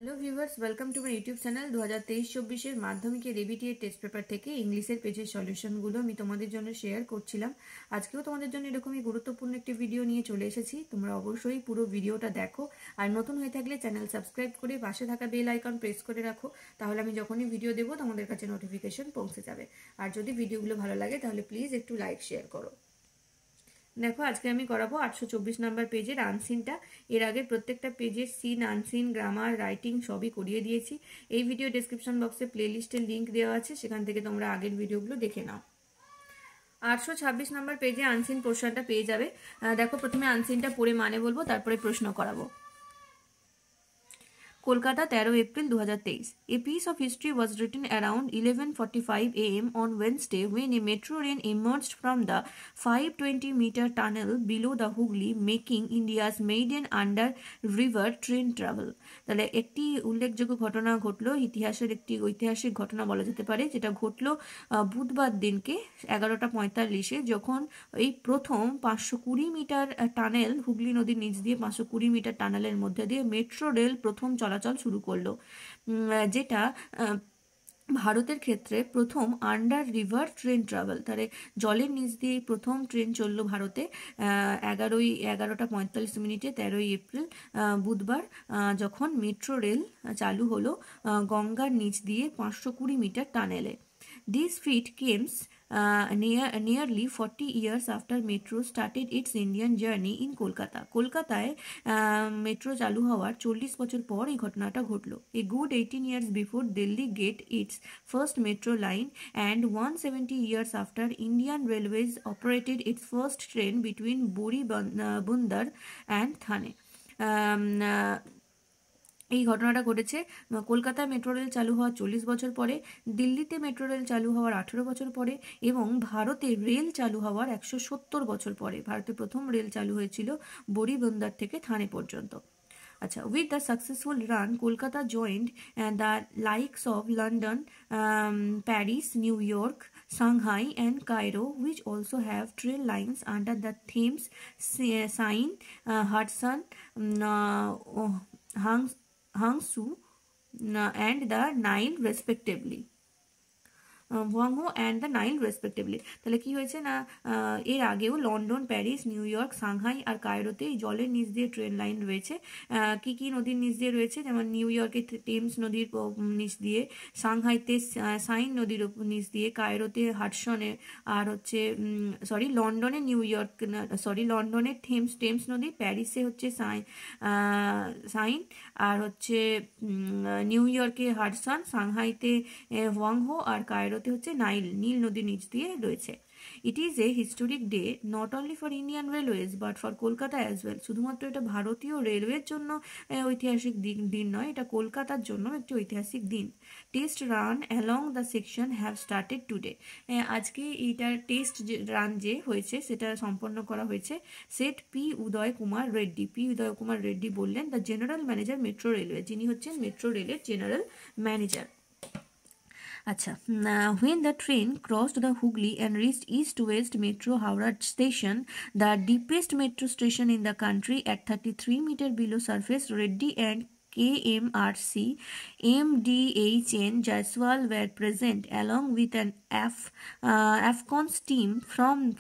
Hello viewers, welcome to my YouTube channel. 2023-24 মাধ্যমিকের রেবিটিএর test paper থেকে ইংলিশের পেজের সলিউশনগুলো আমি তোমাদের জন্য শেয়ার করছিলাম। আজকেও তোমাদের জন্য এরকমই গুরুত্বপূর্ণ একটি ভিডিও নিয়ে চলে এসেছি। তোমরা অবশ্যই পুরো ভিডিওটা দেখো, আর নতুন হয়ে থাকলে চ্যানেল সাবস্ক্রাইব করে পাশে থাকা বেল আইকন প্রেস করে রাখো, তাহলে আমি যখনই ভিডিও দেবো তোমাদের কাছে নোটিফিকেশন পৌঁছে যাবে। আর যদি ভিডিওগুলো ভালো লাগে তাহলে প্লিজ একটু লাইক শেয়ার করো। দেখো, আজকে আমি করাবো 824 নাম্বার পেজের আনসিনটা। এর আগে প্রত্যেকটা পেজের সিন, আনসিন, গ্রামার, রাইটিং সবই করিয়ে দিয়েছি। এই ভিডিও ডেসক্রিপশন বক্সে প্লেলিস্টের লিঙ্ক দেওয়া আছে, সেখান থেকে তোমরা আগের ভিডিওগুলো দেখে নাও। 826 নাম্বার পেজে আনসিন পোর্শনটা পেয়ে যাবে। দেখো, প্রথমে আনসিনটা পড়ে মানে বলবো, তারপরে প্রশ্ন করাবো। Kolkata, 13 April 2023. A piece of history was written around 11:45 a.m. on Wednesday when a metro train emerged from the 520-meter tunnel below the Hooghly, making India's maiden under river train travel. তাহলে একটি উল্লেখযোগ্য ঘটনা ঘটলো, ইতিহাসের একটি ঐতিহাসিক ঘটনা বলা যেতে পারে, যেটা ঘটলো বুধবার দিনকে 11:45-এ, যখন এই প্রথম 520 মিটার টানেল, হুগলি নদীর নিচ দিয়ে 520 মিটার টানেলের মধ্যে দিয়ে মেট্রো রেল প্রথম চলাচল শুরু করলো, যেটা ভারতের ক্ষেত্রে প্রথম আন্ডার রিভার ট্রেন ট্রাভেল। তাহলে জলের নিচ দিয়ে প্রথম ট্রেন চললো ভারতে 11:45 13 এপ্রিল বুধবার, যখন মেট্রো রেল চালু হলো গঙ্গার নিচ দিয়ে 520 metre টানেলে। This feat comes nearly 40 years after Metro started its Indian journey in Kolkata. কলকাতায় মেট্রো চালু হওয়ার 40 বছর পর এই ঘটনাটা ঘটলো। A good 18 years before Delhi get its first metro line and 170 years after Indian Railways operated its first train between Boribandar and Thane. এই ঘটনাটা ঘটেছে কলকাতায় মেট্রো রেল চালু হওয়ার 40 বছর পরে, দিল্লিতে মেট্রো রেল চালু হওয়ার 18 বছর পরে, এবং ভারতে রেল চালু হওয়ার 170 বছর পরে। ভারতে প্রথম রেল চালু হয়েছিল বরিবন্দর থেকে থানে পর্যন্ত। আচ্ছা, with the successful run, Kolkata joined the likes of London, Paris, New York, Shanghai and Cairo, which also have train lines under the Thames, Seine, Hudson, Hangzhou and the Nile respectively. ওয়াংহো and the Nile respectively. তাহলে কি হয়েছে না, এর আগেও London, Paris, New York, Shanghai আর কায়রোতে এই জলের নিচ দিয়ে ট্রেন লাইন রয়েছে। কি কি নদীর নিচ দিয়ে রয়েছে, যেমন নিউ ইয়র্কে টেমস নদীর নিচ দিয়ে, সাংহাইতে সাইন নদীর নিচ দিয়ে, কায়রোতে হাডসনে, আর হচ্ছে লন্ডনে লন্ডনে টেমস নদী, প্যারিসে হচ্ছে সাইন, আর হচ্ছে নিউ ইয়র্কে হাডসন, সাংহাইতে ওয়াংহো আর কায়রোতে হচ্ছে নীল নদীর নিচ দিয়ে রয়েছে। ইট is a historic day not only for Indian railways but for Kolkata as well. শুধুমাত্র এটা ভারতীয় রেলওয়ের জন্য ঐতিহাসিক দিন নয়, এটা কলকাতার জন্য একটি ঐতিহাসিক দিন। Test run along the section have started today. আজকে এইটার টেস্ট রান যে হয়েছে সেটা সম্পন্ন করা হয়েছে। সেট পি উদয় কুমার রেড্ডি বললেন, the general manager metro railway, যিনি হচ্ছেন মেট্রো রেলের জেনারেল ম্যানেজার। আচ্ছা, when the train crossed the Hooghly and reached East-West Metro Howrah station, the deepest metro station in the country at 33 meters below surface, Reddy and KMRC MDHN Jaiswal were present along with an AFCON's team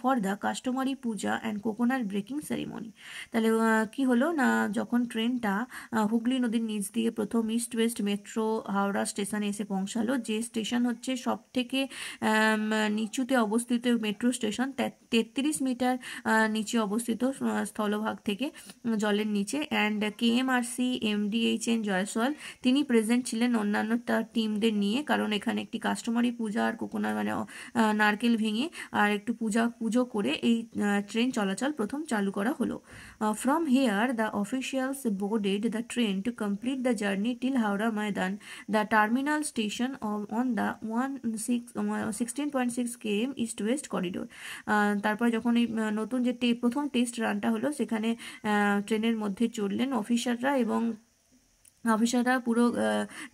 for the customary puja and coconut breaking ceremony. তাহলে কি হলো না, যখন ট্রেনটা হুগলি নদীর নিচ দিয়ে প্রথম ইস্ট ওয়েস্ট মেট্রো হাওড়া স্টেশনে এসে পৌঁছালো, যে স্টেশন হচ্ছে সব থেকে নিচুতে অবস্থিত মেট্রো স্টেশন, 33 মিটার নিচে অবস্থিত স্থলভাগ থেকে জলের নিচে। অ্যান্ড KMRC MDHN জয়সওয়াল, তিনি প্রেজেন্ট ছিলেন অন্যান্য তার টিমদের নিয়ে, কারণ এখানে একটি কাস্টমারি পূজা আর কোকোনাট নারকেল ভেঙে আর একটু পুজো করে এই ট্রেন চলাচল প্রথম চালু করা হলো। From here the officials boarded the train to complete the journey till Howrah Maidan, the terminal station on the 16.6 km East West corridor. তারপর যখন এই নতুন যে প্রথম টেস্ট রানটা হলো, সেখানে ট্রেনের মধ্যে চড়লেন অফিসাররা এবং অফিসাররা পুরো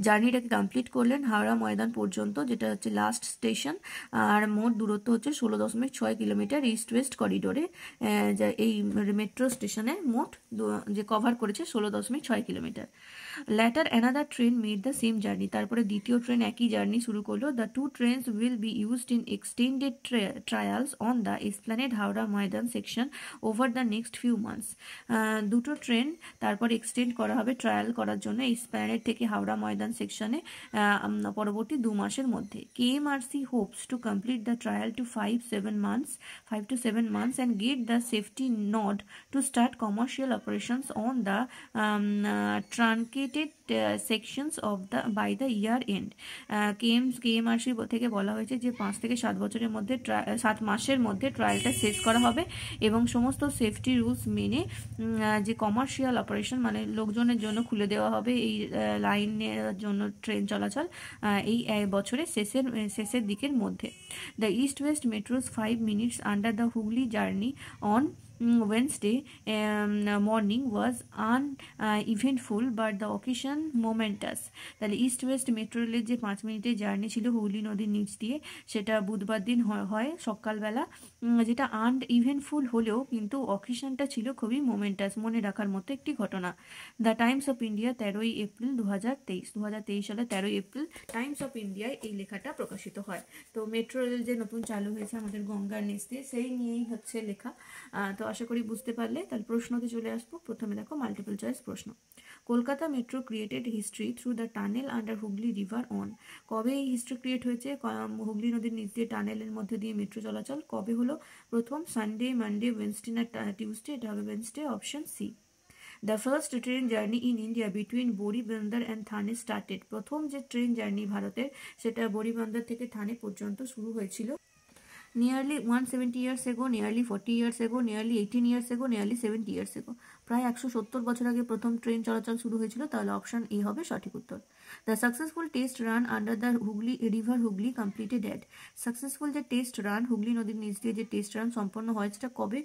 জার্নিটাকে কমপ্লিট করলেন হাওড়া ময়দান পর্যন্ত, যেটা হচ্ছে লাস্ট স্টেশন। আর মোট দূরত্ব হচ্ছে 16.6 কিলোমিটার ইস্ট ওয়েস্ট করিডোরে। এই মেট্রো স্টেশনে মোট যে কভার করেছে 16.6 kilometre. Later another train made the same journey, তারপরে দ্বিতীয় ট্রেন একই জার্নি শুরু করলো। The two trains will be used in extended trials on the Esplanade Howrah Maidan section over the next few months. দুটো ট্রেন তারপর এক্সটেন্ড করা হবে ট্রায়াল করার জন্য এসপ্ল্যানেড থেকে হাওড়া ময়দান সেকশনে পরবর্তী 2 মাসের মধ্যে। KMRC hopes to complete the trial to 5 to 7 months and get the safety nod to start commercial operations on the truncated sections of the by the year end. কেএমআরসি থেকে বলা হয়েছে যে 5 থেকে 7 বছরের মধ্যে 7 মাসের মধ্যে ট্রায়ালটা শেষ করা হবে এবং সমস্ত সেফটি রুলস মেনে যে কমার্শিয়াল অপারেশন মানে লোকজনের জন্য খুলে দেওয়া হবে এই লাইনের জন্য ট্রেন চলাচল এই বছরের শেষের দিকের মধ্যে। The East West metros 5 minutes under the Hooghly journey on Wednesday morning was uneventful but the occasion momentous. তাহলে ইস্ট ওয়েস্ট মেট্রো রেলের যে 5 মিনিটের জার্নি ছিল হুগলি নদীর নিচ দিয়ে, সেটা বুধবার দিন হয় সকালবেলা, যেটা আনইভেন্টফুল হলেও কিন্তু অকেশনটা ছিল খুবই মোমেন্টাস, মনে রাখার মতো একটি ঘটনা। The Times of India 13 April 2023 সালে 13 এপ্রিল টাইমস অফ ইন্ডিয়ায় এই লেখাটা প্রকাশিত হয়। তো মেট্রো রেল যে নতুন চালু হয়েছে আমাদের গঙ্গার নিচ দিয়ে, সেই নিয়েই হচ্ছে লেখা। তো আশা করি বুঝতে পারলে। তাহলে প্রশ্নতে চলে আসবো। প্রথমে দেখো মাল্টিপল চয়েস প্রশ্ন। Kolkata metro created history through the tunnel under Hooghly river on. কবে এই হিস্ট্রি ক্রিয়েট হয়েছে? হুগলি নদীর নিচ দিয়ে টানেলের মধ্যে দিয়ে মেট্রো চলাচল কবে হলো? প্রথম সানডে, মানডে, ওয়েডনেসডে না টিউসডে? এটা হবে Wednesday, option C. The first train journey in India between Boribunder and Thane started. প্রথম যে ট্রেন জার্নি ভারতের, সেটা বড়িবন্দর থেকে থানে পর্যন্ত শুরু হয়েছিল nearly 170 years ago, nearly 40 years ago, nearly 18 years ago, nearly 70 years ago। প্রায় 170 বছর আগে প্রথম ট্রেন চলাচল শুরু হয়েছিল। তাহলে অপশন এ হবে সঠিক উত্তর। The successful test run under the Hooghly river Hooghly completed at. Successful যে টেস্ট রান হুগলি নদীর নিচ দিয়ে যে টেস্ট রান সম্পন্ন হয়েছে সেটা কবে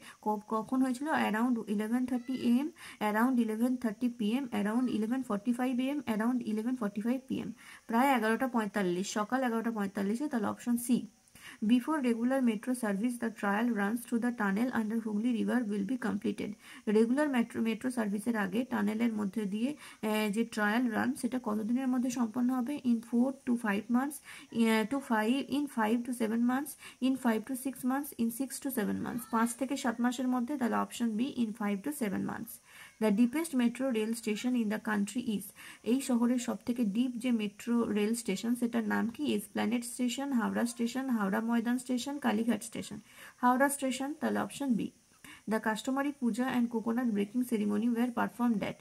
কখন হয়েছিল? Around 11:30 AM, around 11:30 PM, around 11:45 AM, around 11:45 PM। প্রায় 11:45, সকাল 11:45। তাহলে option C. Before regular metro service, the trial runs through the tunnel under Hooghly River will be completed. Regular metro সার্ভিসের আগে টানেলের মধ্যে দিয়ে যে ট্রায়াল রান, সেটা কতদিনের মধ্যে সম্পন্ন হবে? In 4 to 5 months, in 5 to 7 months, in 5 to 6 months, in 6 to 7 months। 5 থেকে 7 মাসের মধ্যে। তাহলে option B, in 5 to 7 months। The deepest metro rail station in the country is. এই শহরের সব থেকে ডিপ যে মেট্রো রেল স্টেশন, সেটার নাম কি? Esplanade station, Howrah station, Howrah Maidan station, Kalighat station. Howrah station. তাহলে option B. The customary puja and coconut breaking ceremony were perform that.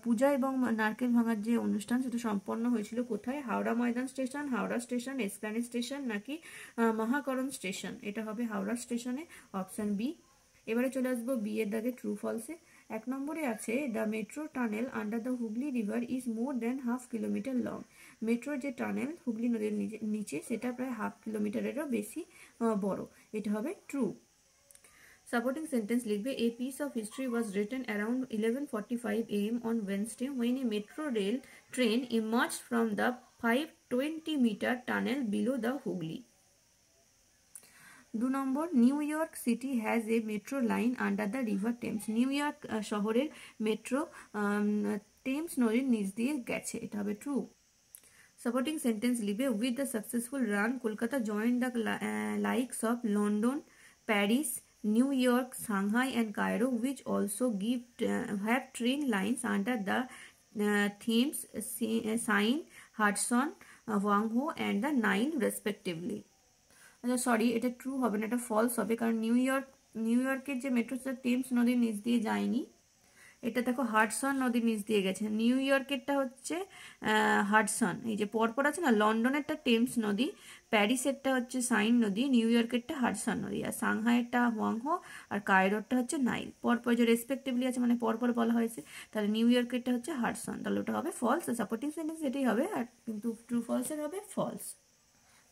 Puja এবং নারকেল ভাঙার যে অনুষ্ঠান, সেটা সম্পন্ন হয়েছিল কোথায়? Howrah Maidan station, Howrah station, Esplanade station, নাকি মহাকরণ স্টেশন? এটা হবে হাওড়া স্টেশনে, অপশন বি। এবারে চলে আসবো বি এর দাগে ট্রু ফলসে। 1 নম্বরে আছে the metro tunnel under the Hooghly river is more than half kilometre long. মেট্রোর যে টানেল হুগলি নদীর নিচে, সেটা প্রায় হাফ কিলোমিটারেরও বেশি বড়। এটা হবে ট্রু। সাপোর্টিং সেন্টেন্স লিখবে। A piece of history was written around 11:45 AM on Wednesday when a metro rail train emerged from the 520-meter tunnel below the Hooghly। 2 number, new York city has a metro line under the river Thames. New York শহরের metro Thames নদীর নিচ দিয়ে গেছে। এটা হবে true. Supporting sentence লিখবে। With the successful run Kolkata join the likes of London, Paris, New York, Shanghai and Cairo, which also have train lines under the Thames, Seine, Hudson, Huangho and the Nile respectively। আচ্ছা sorry, এটা true হবে না, এটা false হবে, কারণ new ইয়র্কের যে metro, সেটা টেমস নদীর নিচ দিয়ে যায়নি। এটা দেখো হাডসন নদীর নিচ দিয়ে গেছে। নিউ ইয়র্কেরটা হচ্ছে হাডসন, এই যে পরপর আছে না, লন্ডনেরটা টেমস নদী, প্যারিসেরটা হচ্ছে সাইন নদী, নিউ ইয়র্কেরটা হাডসন নদী, আর সাংহাইয়েরটা হোয়াংহো, আর কায়রোরটা হচ্ছে নাইল। পরপর যে রেসপেক্টিভলি আছে মানে পরপর বলা হয়েছে। তাহলে নিউ ইয়র্কেরটা হচ্ছে হাডসন, তাহলে ওটা হবে ফলস। সাপোর্টিং সেন্টেন্স এটাই হবে, আর কিন্তু ট্রু ফলসের হবে ফলস।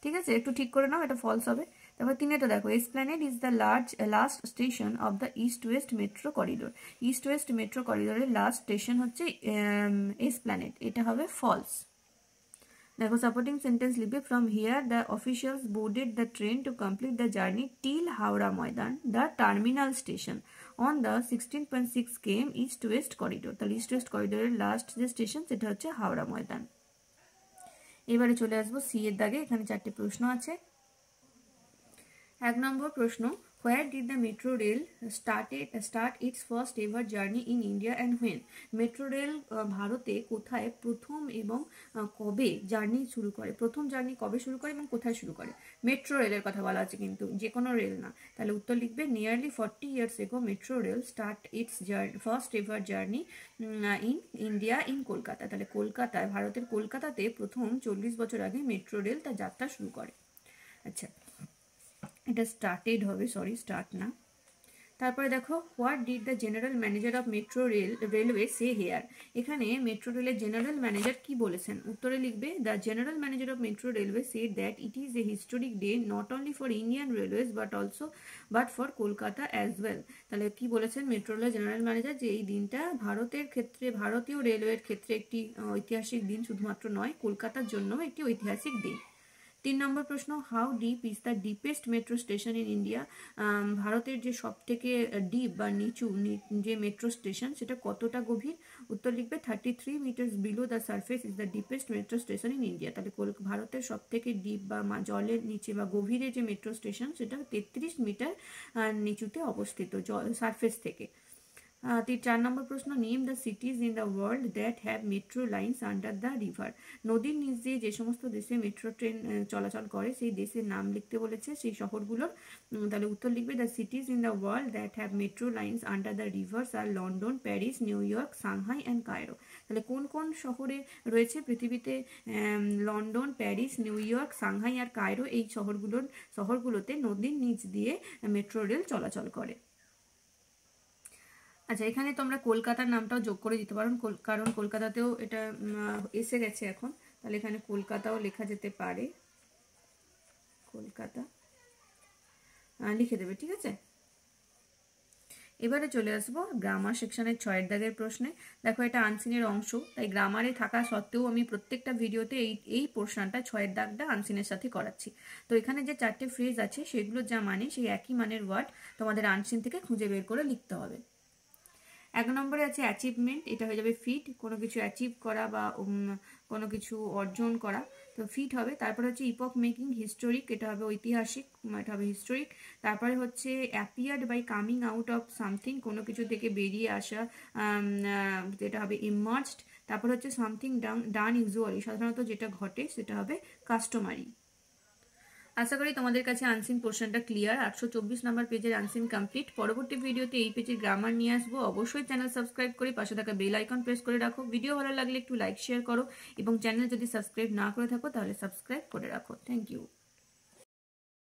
ঠিক আছে, একটু ঠিক করে নাও, এটা ফলস হবে। তারপর 3 দেখো, Esplanade is the last station of the East West metro corridor. East West metro করিডোরের লাস্ট স্টেশন হচ্ছে এসপ্ল্যানেড, এটা হবে ফলস। দেখো সাপোর্টিং সেন্টেন্স লিখবে, from here the officials boarded the train to complete the journey till Howrah Maidan, the terminal station on the 16.6 km East West corridor. তাহলে East West করিডোরের last যে station সেটা হচ্ছে হাওড়া ময়দান। এবারে চলে আসবো সি এর দাগে, এখানে 4টে প্রশ্ন আছে। 1 নম্বর প্রশ্ন, where did the metro rail start its first ever journey in India and when? Metro rail ভারতে কোথায় প্রথম এবং কবে জার্নি শুরু করে, প্রথম জার্নি কবে শুরু করে এবং কোথায় শুরু করে? মেট্রো রেলের কথা বলা আছে কিন্তু, যে কোনো রেল না। তাহলে উত্তর লিখবে, nearly 40 years ago metro rail start its first ever journey in India in Kolkata. তাহলে কলকাতায়, ভারতের কলকাতাতে প্রথম 40 বছর আগে মেট্রো রেল তার যাত্রা শুরু করে। আচ্ছা, এটা স্টার্টেড হবে, সরি স্টার্ট না। তারপরে দেখো, what did the general manager of metro railway say here? এখানে মেট্রো রেলের জেনারেল ম্যানেজার কি বলেছেন? উত্তরে লিখবে, the general manager of metro railway said that it is a historic day not only for Indian railways but for Kolkata as well. তাহলে কি বলেছেন metro রেলের জেনারেল ম্যানেজার, যে এই দিনটা ভারতের ক্ষেত্রে, ভারতীয় রেলওয়ের ক্ষেত্রে একটি ঐতিহাসিক দিন, শুধুমাত্র নয় কলকাতার জন্য একটি ঐতিহাসিক দিন। 3 নম্বর প্রশ্ন, how deep is the deepest metro station in India? ভারতের যে সব থেকে ডিপ বা নিচু যে মেট্রো স্টেশন সেটা কতটা গভীর? উত্তর লিখবে, 33 meters below the surface is the deepest metro station in India. তাহলে ভারতের সব থেকে ডিপ বা জলের নিচে বা গভীরে যে মেট্রো স্টেশন সেটা 33 মিটার নিচুতে অবস্থিত সারফেস থেকে। 4 নম্বর প্রশ্ন, name the cities in the world that have metro lines under the river. নদীর নিচ দিয়ে যে সমস্ত দেশে মেট্রো ট্রেন চলাচল করে সেই দেশের নাম লিখতে বলেছে, সেই শহরগুলোর। তাহলে উত্তর লিখবে, the cities in the world that have metro lines under the rivers আর London, Paris, New York, Shanghai and Cairo. তাহলে কোন কোন শহরে রয়েছে পৃথিবীতে London, Paris, New York, Shanghai আর কায়রো, এই শহরগুলোতে নদীর নিচ দিয়ে মেট্রো রেল চলাচল করে। আচ্ছা, এখানে তোমরা কলকাতার নামটাও যোগ করে দিতে পারো, কারণ কলকাতাতেও এটা এসে গেছে এখন। তাহলে এখানে কলকাতাও লেখা যেতে পারে, কলকাতা লিখে দেবে, ঠিক আছে। এবারে চলে আসবো গ্রামার সেকশনের 6 দাগের প্রশ্নে। দেখো, এটা আনসিনের অংশ, তাই গ্রামারে থাকা সত্ত্বেও আমি প্রত্যেকটা ভিডিওতে এই পোর্শনটা 6 দাগটা আনসিনের সাথে করাচ্ছি। তো এখানে যে 4টে ফ্রেজ আছে সেগুলো যা মানে সেই একই মানের ওয়ার্ড তোমাদের আনসিন থেকে খুঁজে বের করে লিখতে হবে। 1 নম্বরে আছে অ্যাচিভমেন্ট, এটা হয়ে যাবে ফিট, কোনো কিছু অ্যাচিভ করা বা কোনো কিছু অর্জন করা, তো ফিট হবে। তারপরে হচ্ছে ইপক মেকিং, হিস্টোরিক, এটা হবে ঐতিহাসিক, এটা হবে হিস্টোরিক। তারপরে হচ্ছে appeared by coming out of something, কোনো কিছু থেকে বেরিয়ে আসা, যেটা হবে ইমার্জড। তারপর হচ্ছে সামথিং ডান ইউজুয়ালি, সাধারণত যেটা ঘটে সেটা হবে কাস্টমারি। আশা করি তোমাদের কাছে আনসিন পোর্শনটা ক্লিয়ার। 824 নম্বর পেজের আনসিন কমপ্লিট। পরবর্তী ভিডিওতে এই পেজের গ্রামার নিয়ে আসবো। অবশ্যই চ্যানেল সাবস্ক্রাইব করে পাশে থাকা বেল আইকন প্রেস করে রাখো। ভিডিও ভালো লাগলে একটু লাইক শেয়ার করো এবং চ্যানেল যদি সাবস্ক্রাইব না করে থাকো তাহলে সাবস্ক্রাইব করে রাখো। Thank you.